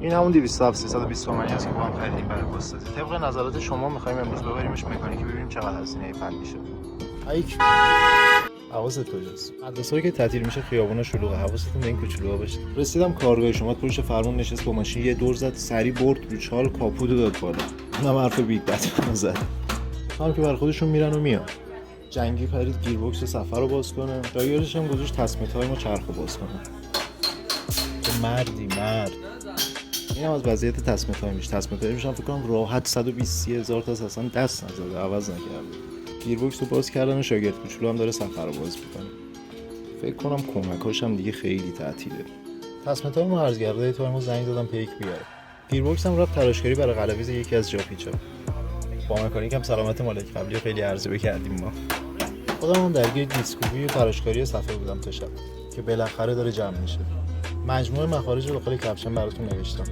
این همون 207 320 تومانی است که با هم خریدیم برای بازسازی. طبق نظرات شما می‌خوایم امروز ببریمش مکانیکی ببینیم چقدر هزینه فنی میشه. ایک حواست کجاست؟ مدرسه‌ای که تعطیل میشه خیابونا شلوغه، حواستون به این کوچولوها باشه. رسیدم کارگاه شما، پشت فرمون نشست با ماشین یه دور زد، سری برد رو چال کاپوتو داد بالا. اونم حرف بیگ بت زد. هم که بر خودشون میرن و میان. جنگی پرید گیربکس سفر رو باز کنه، شاگردش هم گذاشت تصمیم تایم و چرخ رو باز کنه. چه مردی مرد. این هم از وضعیت تصمیم تایمش. تصمیم تایمش هم فکر کنم راحت 120 هزار تا اصلا دست نزده، عوض نکرده. گیربکس رو باز کردن و شاگرد کوچولو هم داره سفر رو باز میکنه. فکر کنم کمکاش هم دیگه خیلی تعطیله. تصمیم تایم و عرضگرده تایم زنگ دادم پیک بیاره. گیربکس هم رفت تراشکاری برای قلاویز یکی از جاپیچا. با مکانیک هم سلامت مالک قبلی خیلی ارزیابی کردیم ما. خودم هم درگیر دیسکوبی و تراشکاری صفحه بودم تا شب که بالاخره داره جمع میشه. مجموعه مخارج رو داخل کپشن براتون نوشتم.